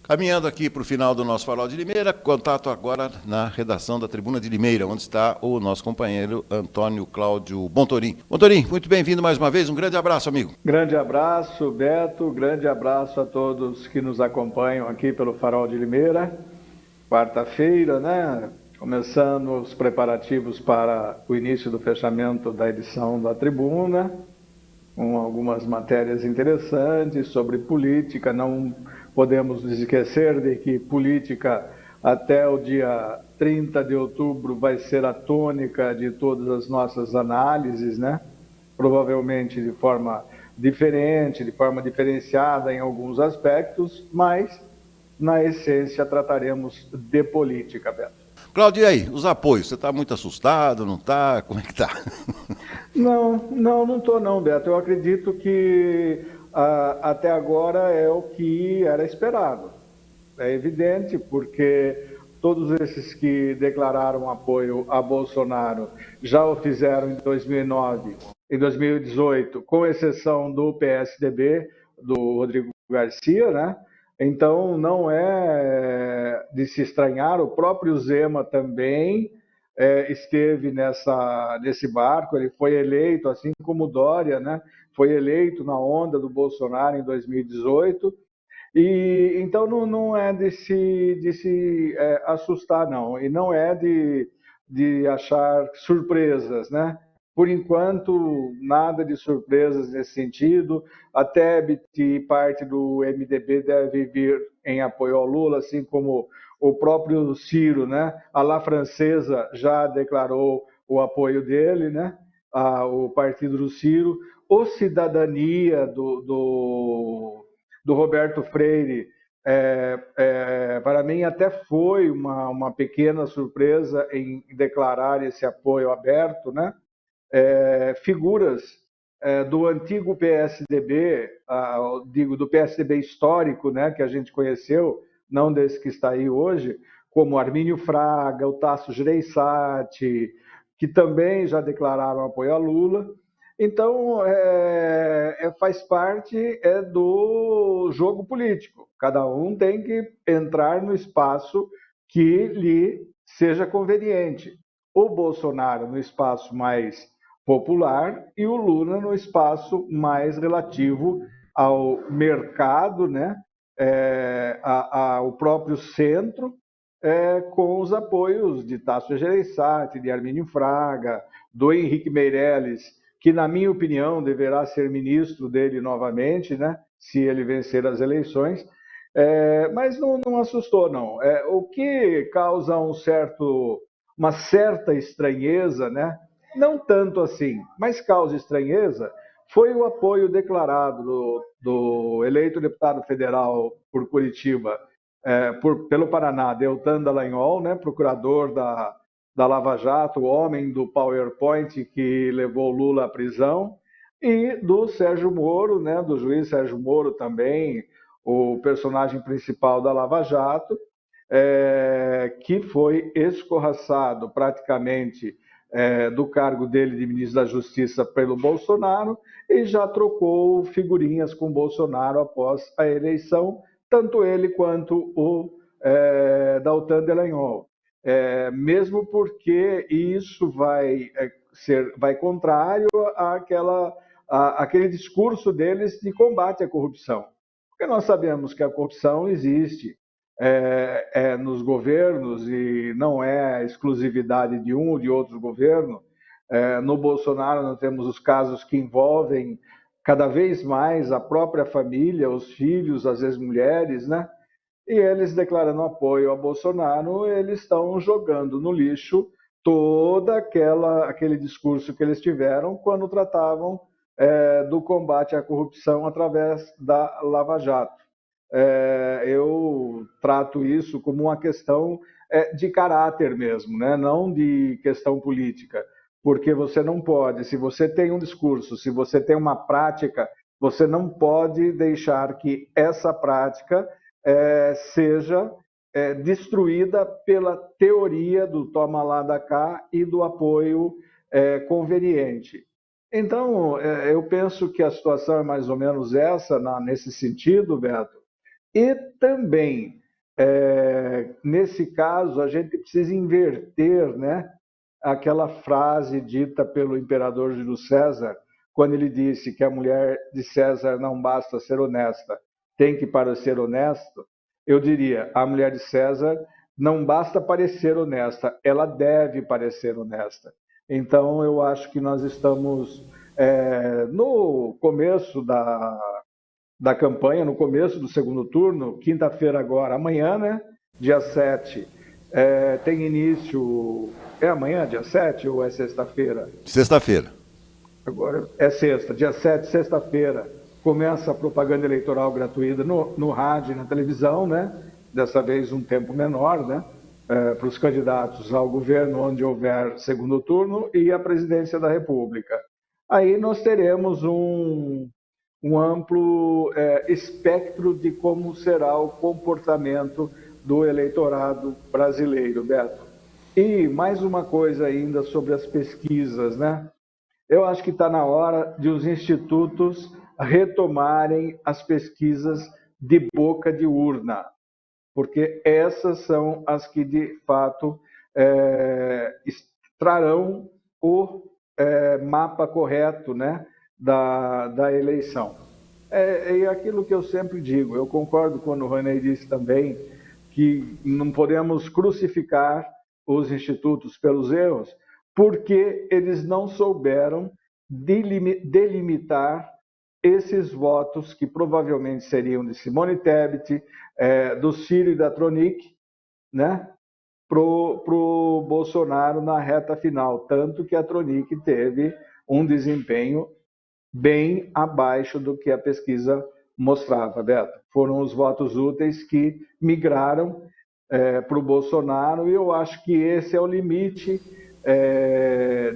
Caminhando aqui para o final do nosso Farol de Limeira, contato agora na redação da Tribuna de Limeira, onde está o nosso companheiro Antônio Cláudio Bontorim. Bontorim, muito bem-vindo mais uma vez, um grande abraço, amigo. Grande abraço, Beto, grande abraço a todos que nos acompanham aqui pelo Farol de Limeira. Quarta-feira, né? Começando os preparativos para o início do fechamento da edição da Tribuna, com algumas matérias interessantes sobre política. Não podemos nos esquecer de que política até o dia 30 de outubro vai ser a tônica de todas as nossas análises, né? Provavelmente de forma diferente, de forma diferenciada em alguns aspectos, mas na essência trataremos de política, Beto. Cláudio, e aí, os apoios? Você está muito assustado, não está? Como é que está? Não estou não, Beto. Eu acredito que até agora é o que era esperado. É evidente, porque todos esses que declararam apoio a Bolsonaro já o fizeram em 2009, em 2018, com exceção do PSDB, do Rodrigo Garcia, né? Então, não é de se estranhar, o próprio Zema também esteve nesse barco, ele foi eleito, assim como o Dória, né? Foi eleito na onda do Bolsonaro em 2018, e então não é de se assustar, não, e não é de achar surpresas, né? Por enquanto, nada de surpresas nesse sentido. A Tebet e parte do MDB deve vir em apoio ao Lula, assim como o próprio Ciro, né? A La Francesa já declarou o apoio dele, né? O partido do Ciro. O Cidadania do Roberto Freire, para mim até foi uma pequena surpresa em declarar esse apoio aberto, né? Figuras do antigo PSDB, digo, do PSDB histórico, né, que a gente conheceu, não desse que está aí hoje, como Armínio Fraga, o Tasso Gereissati, que também já declararam apoio a Lula. Então, faz parte do jogo político. Cada um tem que entrar no espaço que lhe seja conveniente. O Bolsonaro no espaço mais popular e o Lula no espaço mais relativo ao mercado, né? Ao próprio centro, com os apoios de Tasso Gereissati, de Armínio Fraga, do Henrique Meirelles, que, na minha opinião, deverá ser ministro dele novamente, né? Se ele vencer as eleições. Mas não assustou, não. O que causa uma certa estranheza, né? Não tanto assim, mas causa estranheza, foi o apoio declarado do eleito deputado federal por Curitiba, pelo Paraná, Deltan Dallagnol, né, procurador da Lava Jato, o homem do PowerPoint que levou Lula à prisão, e do Sérgio Moro, né, do juiz Sérgio Moro também, o personagem principal da Lava Jato, que foi escorraçado praticamente do cargo dele de ministro da Justiça pelo Bolsonaro e já trocou figurinhas com o Bolsonaro após a eleição, tanto ele quanto o Deltan Dallagnol. Mesmo porque isso vai contrário àquele discurso deles de combate à corrupção. Porque nós sabemos que a corrupção existe nos governos e não é exclusividade de um ou de outro governo. No Bolsonaro nós temos os casos que envolvem cada vez mais a própria família, os filhos, as ex-mulheres, né? E eles declarando apoio a Bolsonaro, eles estão jogando no lixo todo aquele discurso que eles tiveram quando tratavam do combate à corrupção através da Lava Jato. Eu trato isso como uma questão de caráter mesmo, né? Não de questão política, porque você não pode, se você tem um discurso, se você tem uma prática, você não pode deixar que essa prática seja destruída pela teoria do toma lá da cá e do apoio conveniente. Então, eu penso que a situação é mais ou menos essa, nesse sentido, Beto, E também, nesse caso, a gente precisa inverter, né, aquela frase dita pelo imperador Júlio César, quando ele disse que a mulher de César não basta ser honesta, tem que parecer honesto. Eu diria, a mulher de César não basta parecer honesta, ela deve parecer honesta. Então, eu acho que nós estamos no começo da campanha, no começo do segundo turno, quinta-feira agora, amanhã, né? Dia 7, tem início. É amanhã, dia 7 ou é sexta-feira? Sexta-feira. Agora é sexta, dia 7, sexta-feira, começa a propaganda eleitoral gratuita no rádio e na televisão, né? Dessa vez um tempo menor, né? Para os candidatos ao governo, onde houver segundo turno, e a presidência da República. Aí nós teremos um amplo espectro de como será o comportamento do eleitorado brasileiro, Beto. E mais uma coisa ainda sobre as pesquisas, né? Eu acho que está na hora de os institutos retomarem as pesquisas de boca de urna, porque essas são as que, de fato, trarão o mapa correto, né, da eleição. É aquilo que eu sempre digo, eu concordo quando o Ronei disse também que não podemos crucificar os institutos pelos erros, porque eles não souberam delimitar esses votos que provavelmente seriam de Simone Tebet, do Ciro e da Tronic, né, pro Bolsonaro na reta final, tanto que a Tronic teve um desempenho bem abaixo do que a pesquisa mostrava, Beto. Foram os votos úteis que migraram para o Bolsonaro, e eu acho que esse é o limite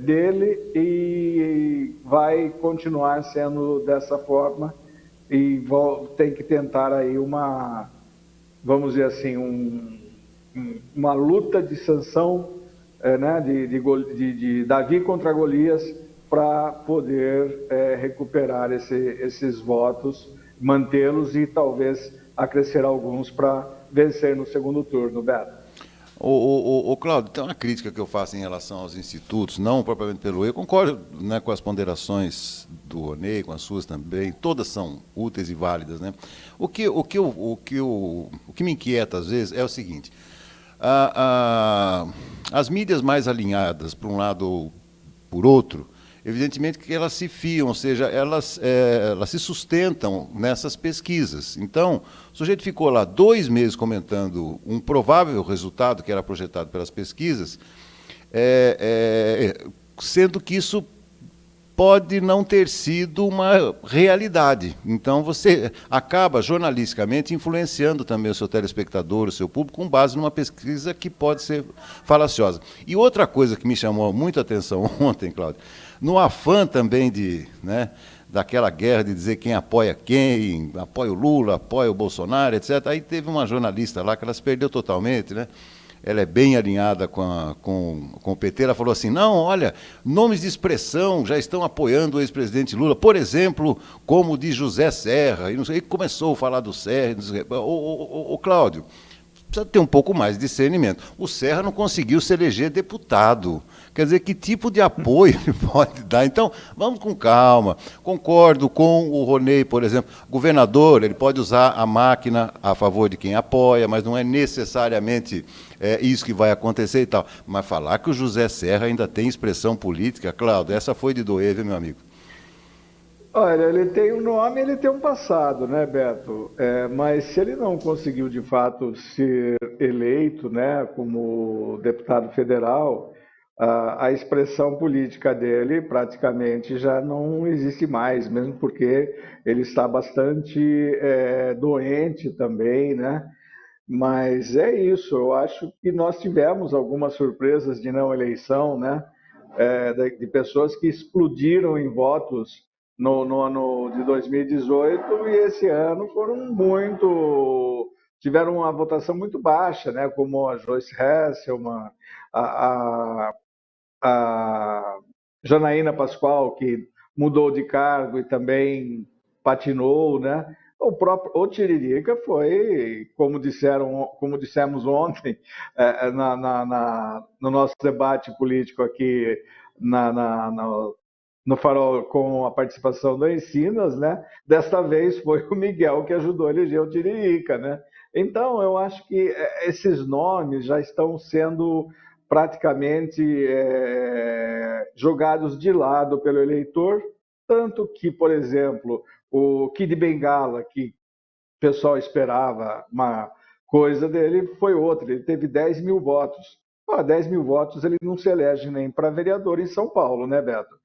dele e vai continuar sendo dessa forma, e tem que tentar aí vamos dizer assim, uma luta de sanção, né, de Davi contra Golias, para poder recuperar esses votos, mantê-los e talvez acrescer alguns para vencer no segundo turno, Beto. Cláudio, tem uma crítica que eu faço em relação aos institutos, não propriamente pelo eu concordo, né, com as ponderações do Ronei, com as suas também, todas são úteis e válidas, né? O que me inquieta às vezes é o seguinte: as mídias mais alinhadas por um lado ou por outro, evidentemente que elas se fiam, ou seja, elas se sustentam nessas pesquisas. Então, o sujeito ficou lá 2 meses comentando um provável resultado que era projetado pelas pesquisas, sendo que isso pode não ter sido uma realidade. Então, você acaba, jornalisticamente, influenciando também o seu telespectador, o seu público, com base numa pesquisa que pode ser falaciosa. E outra coisa que me chamou muita atenção ontem, Cláudio, no afã também daquela guerra de dizer quem, apoia o Lula, apoia o Bolsonaro, etc. Aí teve uma jornalista lá que ela se perdeu totalmente, né? Ela é bem alinhada com o PT, ela falou assim, não, olha, nomes de expressão já estão apoiando o ex-presidente Lula, por exemplo, como o de José Serra, e não sei, e começou a falar do Serra, o Cláudio, precisa ter um pouco mais de discernimento. O Serra não conseguiu se eleger deputado. Quer dizer, que tipo de apoio ele pode dar? Então, vamos com calma. Concordo com o Ronei, por exemplo. Governador, ele pode usar a máquina a favor de quem apoia, mas não é necessariamente isso que vai acontecer e tal. Mas falar que o José Serra ainda tem expressão política, Cláudio, essa foi de doer, viu, meu amigo? Olha, ele tem um nome, ele tem um passado, né, Beto? Mas se ele não conseguiu de fato ser eleito, né, como deputado federal, a expressão política dele praticamente já não existe mais, mesmo porque ele está bastante doente também, né? Mas é isso, eu acho que nós tivemos algumas surpresas de não eleição, né? De pessoas que explodiram em votos no ano de 2018 e esse ano tiveram uma votação muito baixa, né? Como a Joyce Hasselmann, a, a Janaína Pascoal, que mudou de cargo e também patinou, né? O Tiririca foi, como dissemos ontem, no nosso debate político aqui na, na- na- no Farol com a participação do Encinas, né? Desta vez foi o Miguel que ajudou a eleger o Tiririca, né? Então, eu acho que esses nomes já estão sendo praticamente jogados de lado pelo eleitor, tanto que, por exemplo, o Kid Bengala, que o pessoal esperava uma coisa dele, foi outra. Ele teve 10 mil votos. 10 mil votos ele não se elege nem para vereador em São Paulo, né, Beto?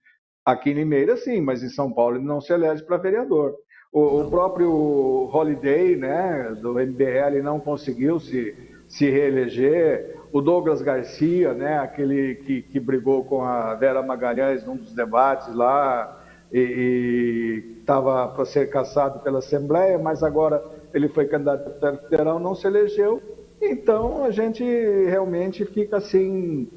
Aqui em Limeira, sim, mas em São Paulo ele não se elege para vereador. O próprio Holiday, né, do MBL, não conseguiu se reeleger. O Douglas Garcia, né, aquele que brigou com a Vera Magalhães num dos debates lá e estava para ser cassado pela Assembleia, mas agora ele foi candidato a deputado federal, não se elegeu. Então a gente realmente fica assim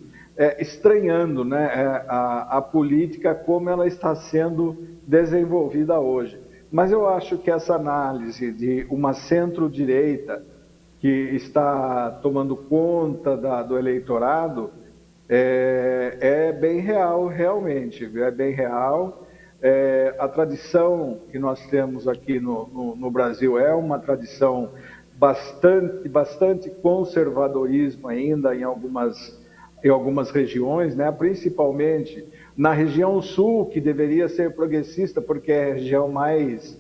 estranhando, né, a política como ela está sendo desenvolvida hoje. Mas eu acho que essa análise de uma centro-direita que está tomando conta do eleitorado é bem real, realmente, é bem real. A tradição que nós temos aqui no Brasil é uma tradição bastante conservadorismo ainda em algumas regiões, né? Principalmente na região sul, que deveria ser progressista, porque é a região mais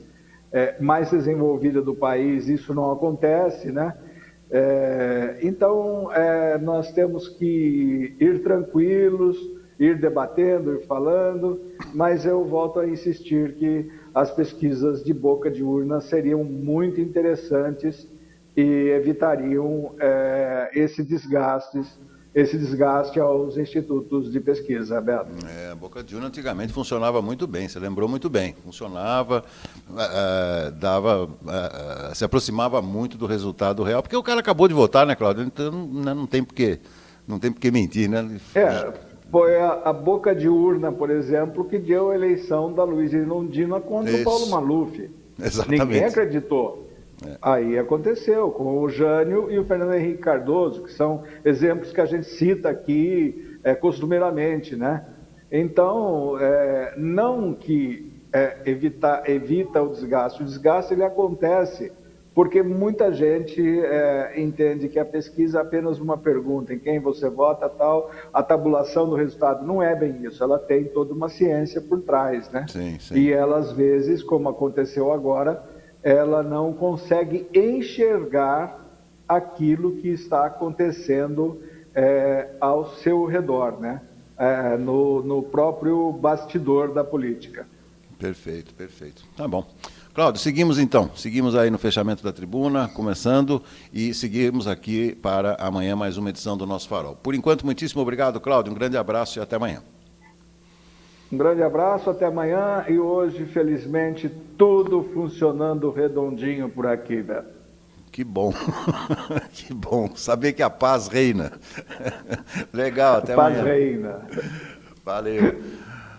desenvolvida do país, isso não acontece, né? Então, nós temos que ir tranquilos, ir debatendo, ir falando, mas eu volto a insistir que as pesquisas de boca de urna seriam muito interessantes e evitariam esse desgaste aos institutos de pesquisa, Beto. A boca de urna antigamente funcionava muito bem, você lembrou muito bem. Funcionava, se aproximava muito do resultado real, porque o cara acabou de votar, né, Cláudio? Então não tem por que mentir, né? Foi a boca de urna, por exemplo, que deu a eleição da Luiz Erundina contra o Paulo Maluf. Exatamente. Ninguém acreditou. Aí aconteceu com o Jânio e o Fernando Henrique Cardoso, que são exemplos que a gente cita aqui costumeiramente, né? Então, não que evita o desgaste ele acontece porque muita gente entende que a pesquisa é apenas uma pergunta, em quem você vota, tal, a tabulação do resultado não é bem isso, ela tem toda uma ciência por trás, né? Sim, sim. E ela, às vezes, como aconteceu agora, ela não consegue enxergar aquilo que está acontecendo ao seu redor, né? No próprio bastidor da política. Perfeito, perfeito. Tá bom. Cláudio, seguimos então. Seguimos aí no fechamento da tribuna, começando, e seguimos aqui para amanhã mais uma edição do Nosso Farol. Por enquanto, muitíssimo obrigado, Cláudio. Um grande abraço e até amanhã. Um grande abraço, até amanhã. E hoje, felizmente, tudo funcionando redondinho por aqui, Beto. Que bom. Que bom. Saber que a paz reina. Legal, até amanhã. Paz reina. Valeu.